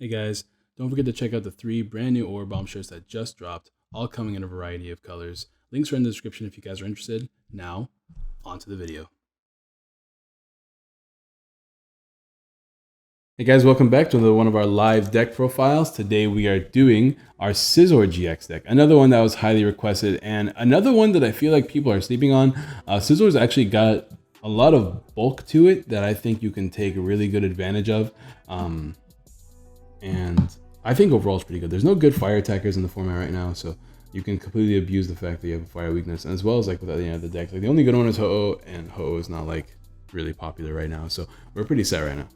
Hey guys, don't forget to check out the 3 brand new Orabomb shirts that just dropped, all coming in a variety of colors. Links are in the description if you guys are interested. Now, on to the video. Hey guys, welcome back to one of our live deck profiles. Today we are doing our Scizor GX deck, another one that was highly requested and another one that I feel like people are sleeping on. Scizor's actually got a lot of bulk to it that I think you can take really good advantage of. And I think overall it's pretty good. There's no good fire attackers in the format right now, so you can completely abuse the fact that you have a fire weakness, and as well as like with the end of the deck. Like the only good one is Ho-Oh, and Ho-Oh is not like really popular right now, so we're pretty set right now.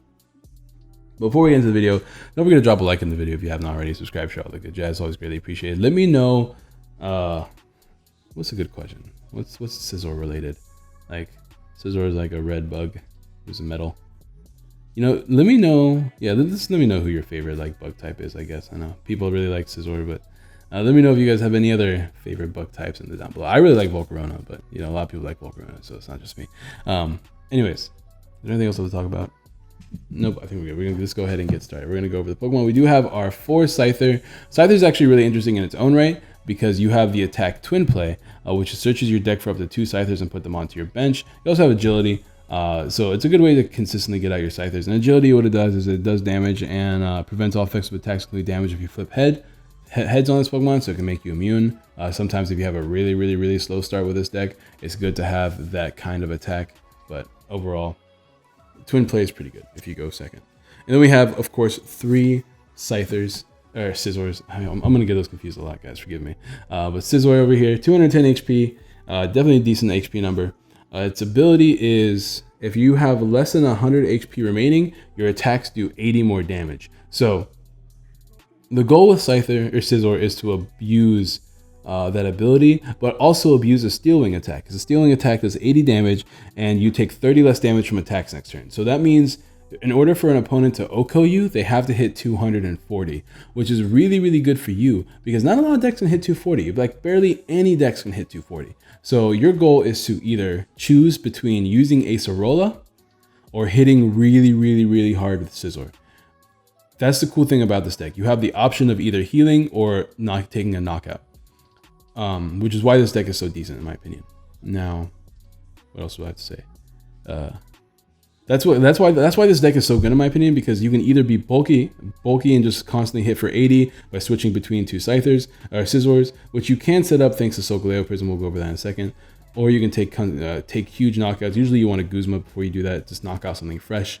Before we get into the video, don't forget to drop a like in the video if you haven't already. Subscribe, share all the good jazz. Always greatly appreciated. Let me know. What's a good question? What's Scizor related? Like Scizor is like a red bug. There's a metal. You know, let me know. Yeah, let me know who your favorite like bug type is. I guess I know people really like Scizor, but let me know if you guys have any other favorite bug types in the down below. I really like Volcarona, but you know a lot of people like Volcarona, so it's not just me. Anyways, is there anything else to talk about? Nope, I think we're good. We're gonna just go ahead and get started. We're gonna go over the Pokemon. We do have our 4 Scizor. Scizor is actually really interesting in its own right because you have the attack twin play, which searches your deck for up to 2 Scizors and put them onto your bench. You also have agility. So it's a good way to consistently get out your Scizors. And agility, what it does is it does damage and prevents all effects of attacks, including damage if you flip heads on this Pokemon, so it can make you immune. Sometimes if you have a really slow start with this deck, it's good to have that kind of attack. But overall, twin play is pretty good if you go second. And then we have, of course, 3 Scizors. Or Scizors. I'm gonna get those confused a lot, guys. Forgive me. But Scizor over here, 210 HP. Definitely a decent HP number. Its ability is if you have less than 100 HP remaining, your attacks do 80 more damage. So the goal with Scizor is to abuse that ability, but also abuse a Steel Wing attack. Because a Steel Wing attack does 80 damage, and you take 30 less damage from attacks next turn. So that means in order for an opponent to OHKO you, they have to hit 240, which is really good for you because not a lot of decks can hit 240. Like barely any decks can hit 240. So your goal is to either choose between using Acerola or hitting really hard with Scizor. That's the cool thing about this deck. You have the option of either healing or not taking a knockout, which is why this deck is so decent in my opinion. Now, what else do I have to say? That's why this deck is so good in my opinion, because you can either be bulky and just constantly hit for 80 by switching between 2 Scizors, which you can set up thanks to Solgaleo Prism. We'll go over that in a second. Or you can take huge knockouts. Usually you want to Guzma before you do that, just knock out something fresh.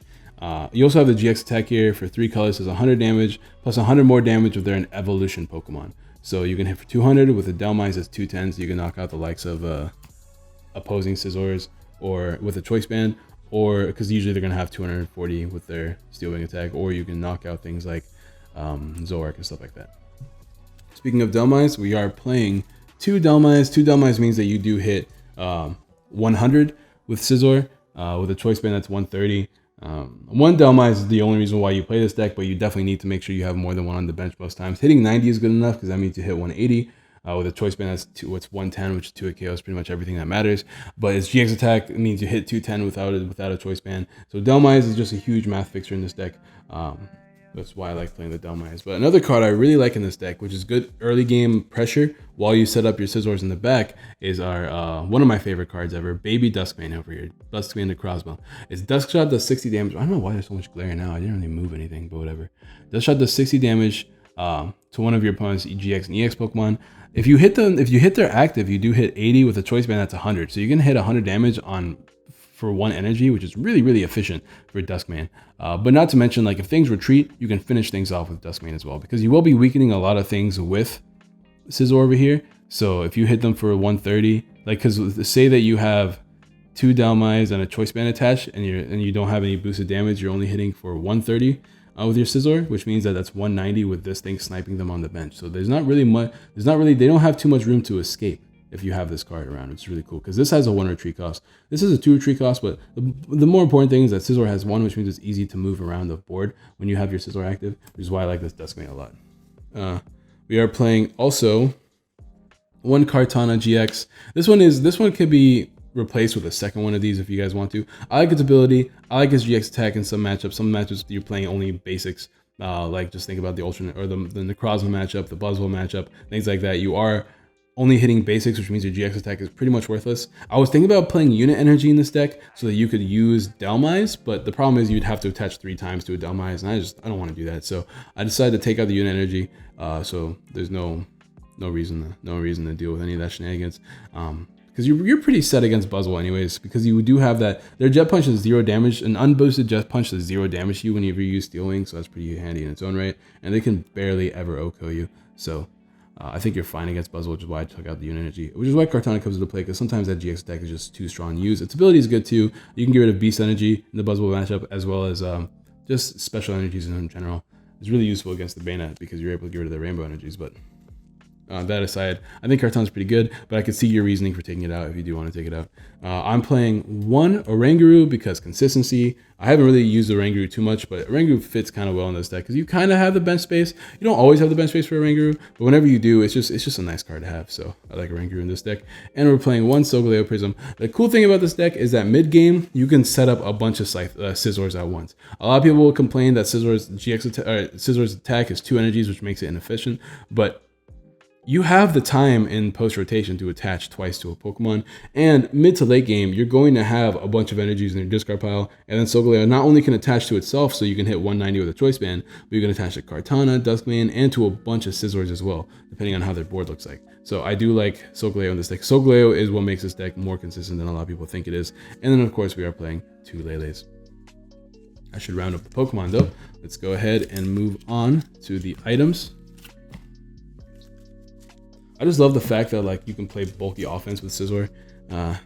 You also have the GX attack here for 3 colors, does 100 damage plus 100 more damage if they're an evolution Pokemon. So you can hit for 200 with a Delmise that's 210, so you can knock out the likes of opposing Scizors, or with a Choice Band, or because usually they're going to have 240 with their Steel Wing attack, or you can knock out things like Zoroark and stuff like that. Speaking of Delmise, we are playing 2 Delmise. 2 Delmise means that you do hit 100 with Scizor. With a Choice Band, that's 130. 1 Delmise is the only reason why you play this deck, but you definitely need to make sure you have more than 1 on the bench most times. Hitting 90 is good enough because that means you hit 180. With a Choice Band, that's what's 110, which is 2 KO is pretty much everything that matters. But its GX attack means you hit 210 without a Choice Band. So Delmise is just a huge math fixture in this deck. That's why I like playing the Delmise. But another card I really like in this deck, which is good early game pressure while you set up your Scizors in the back, is our one of my favorite cards ever, Baby Duskmane over here. Duskmane the Crossbow. Its Dusk Shot does 60 damage. I don't know why there's so much glare now. I didn't really move anything, but whatever. Dusk Shot does 60 damage to one of your opponent's GX and EX Pokemon. If you hit their active, you do hit 80 with a Choice Band. That's 100. So you can hit 100 damage for 1 energy, which is really efficient for Duskmane. But not to mention, like if things retreat, you can finish things off with Duskmane as well, because you will be weakening a lot of things with Scizor over here. So if you hit them for 130, like because say that you have 2 Delmise and a Choice Band attached, and you don't have any boosted damage, you're only hitting for 130. With your Scizor, which means that that's 190 with this thing sniping them on the bench. So there's not really much, they don't have too much room to escape if you have this card around. It's really cool because this has a 1 retreat cost. This is a 2 retreat cost, but the more important thing is that Scizor has 1, which means it's easy to move around the board when you have your Scizor active, which is why I like this Duskmane a lot. We are playing also 1 Kartana GX. This one could be replaced with a second one of these if you guys want to. I like its ability. I like its GX attack in some matchups. Some matchups you're playing only basics. Like just think about the alternate or the Necrozma matchup, the Buzzwole matchup, things like that. You are only hitting basics, which means your GX attack is pretty much worthless. I was thinking about playing unit energy in this deck so that you could use Delmise, but the problem is you'd have to attach 3 times to a Delmise, and I don't want to do that. So I decided to take out the unit energy. So there's no reason to deal with any of that shenanigans. Because you're pretty set against Buzzwole anyways, because you do have that. Their Jet Punch is 0 damage. An unboosted Jet Punch does 0 damage to you whenever you use Steel Wing, so that's pretty handy in its own right. And they can barely ever OHKO you. So I think you're fine against Buzzwole, which is why I took out the unit energy. Which is why Kartana comes into play, because sometimes that GX attack is just too strong to use. Its ability is good too. You can get rid of Beast Energy in the Buzzwole matchup, as well as just special energies in general. It's really useful against the Bayonet because you're able to get rid of the Rainbow energies, but that aside, I think Kartana's pretty good, but I could see your reasoning for taking it out if you do want to take it out. I'm playing 1 Oranguru because consistency. I haven't really used Oranguru too much, but Oranguru fits kind of well in this deck because you kind of have the bench space. You don't always have the bench space for Oranguru, but whenever you do, it's just a nice card to have. So I like Oranguru in this deck. And we're playing 1 Solgaleo Prism. The cool thing about this deck is that mid game you can set up a bunch of Scizors at once. A lot of people will complain that Scizor's attack is 2 energies, which makes it inefficient, but you have the time in post-rotation to attach twice to a Pokemon, and mid to late game, you're going to have a bunch of energies in your discard pile, and then Solgaleo not only can attach to itself, so you can hit 190 with a Choice Band, but you can attach to Kartana, Duskmane, and to a bunch of Scizors as well, depending on how their board looks like. So I do like Solgaleo in this deck. Solgaleo is what makes this deck more consistent than a lot of people think it is. And then of course we are playing 2 Lele's. I should round up the Pokemon though. Let's go ahead and move on to the items. I just love the fact that like you can play bulky offense with Scizor,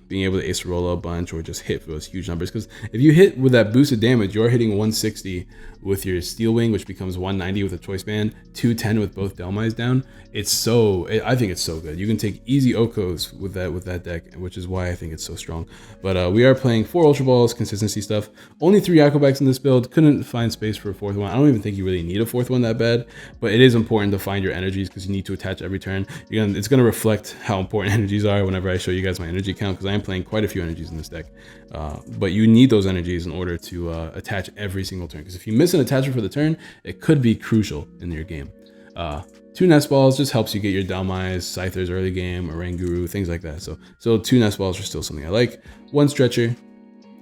being able to Acerola a bunch or just hit for those huge numbers. Because if you hit with that boosted damage, you're hitting 160 with your Steel Wing, which becomes 190 with a Choice Band, 210 with both Delmise down. I think it's so good. You can take easy OHKOs with that deck, which is why I think it's so strong. But we are playing 4 Ultra Balls, consistency stuff. Only 3 Aquabats in this build. Couldn't find space for a 4th one. I don't even think you really need a 4th one that bad, but it is important to find your energies because you need to attach every turn. It's going to reflect how important energies are whenever I show you guys my energy count, because I am playing quite a few energies in this deck. But you need those energies in order to attach every single turn, because if you miss an attachment for the turn, it could be crucial in your game. 2 Nest Balls just helps you get your Delmise, Scythers early game, Oranguru, things like that. So 2 Nest Balls are still something I like. 1 Stretcher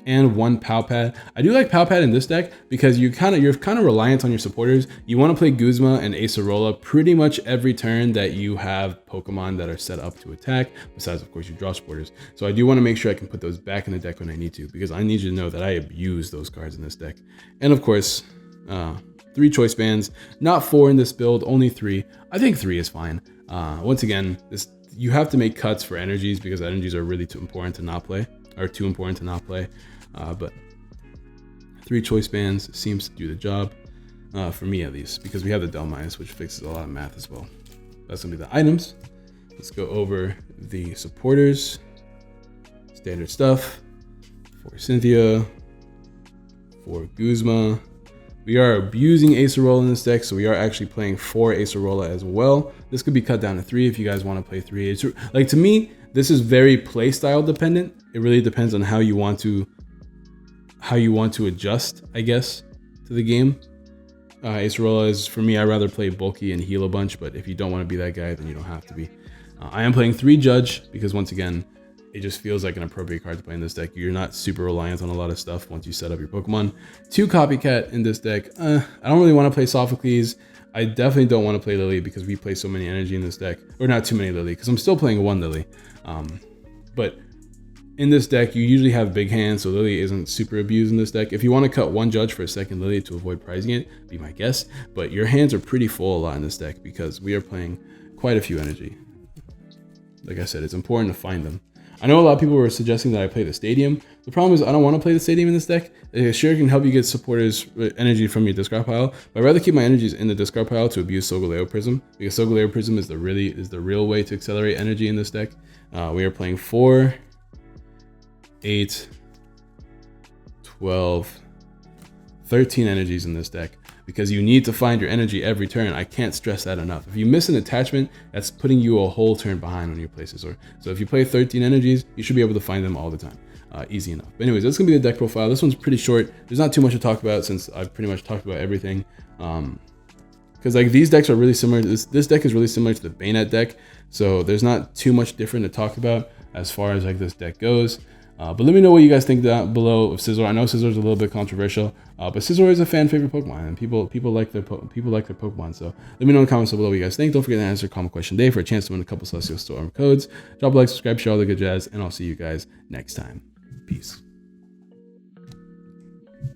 and 1 Pow Pad. I do like Pow Pad in this deck because you're kind of reliant on your supporters. You want to play Guzma and Acerola pretty much every turn that you have Pokemon that are set up to attack, besides of course your draw supporters. So I do want to make sure I can put those back in the deck when I need to, because I need you to know that I abuse those cards in this deck. And of course, 3 Choice Bands, not 4 in this build, only 3. I think 3 is fine. Once again, you have to make cuts for energies because energies are really too important to not play. But 3 Choice Bands seems to do the job, for me at least, because we have the Delmise, which fixes a lot of math as well. That's gonna be the items. Let's go over the supporters. Standard stuff for Cynthia, for Guzma. We are abusing Acerola in this deck, so we are actually playing 4 Acerola as well. This could be cut down to 3 if you guys want to play 3. Like, to me, this is very playstyle dependent. It really depends on how you want to adjust, I guess, to the game. Acerola is, for me, I'd rather play bulky and heal a bunch, but if you don't want to be that guy, then you don't have to be. I am playing 3 Judge because, once again, it just feels like an appropriate card to play in this deck. You're not super reliant on a lot of stuff once you set up your Pokemon. 2 Copycat in this deck. I don't really want to play Sophocles. I definitely don't want to play Lily because we play so many energy in this deck. Or not too many Lily, because I'm still playing 1 Lily. But in this deck, you usually have big hands, so Lily isn't super abused in this deck. If you want to cut 1 Judge for a 2nd Lily to avoid prizing it, be my guess. But your hands are pretty full a lot in this deck because we are playing quite a few energy. Like I said, it's important to find them. I know a lot of people were suggesting that I play the Stadium. The problem is I don't want to play the Stadium in this deck. It sure can help you get supporters energy from your discard pile, but I'd rather keep my energies in the discard pile to abuse Solgaleo Prism, because Solgaleo Prism is the real way to accelerate energy in this deck. We are playing 4, 8, 12, 13 energies in this deck, because you need to find your energy every turn. I can't stress that enough. If you miss an attachment, that's putting you a whole turn behind on your places. So if you play 13 energies, you should be able to find them all the time. Easy enough. But anyways, that's gonna be the deck profile. This one's pretty short. There's not too much to talk about since I've pretty much talked about everything. Because like these decks are really similar. This deck is really similar to the Bayonet deck, so there's not too much different to talk about as far as like this deck goes. But let me know what you guys think down below of Scizor. I know Scizor is a little bit controversial, but Scizor is a fan favorite Pokemon, and people like their Pokemon. So let me know in the comments below what you guys think. Don't forget to answer comment question day for a chance to win a couple Celestial Storm codes. Drop a like, subscribe, share all the good jazz, and I'll see you guys next time. Peace.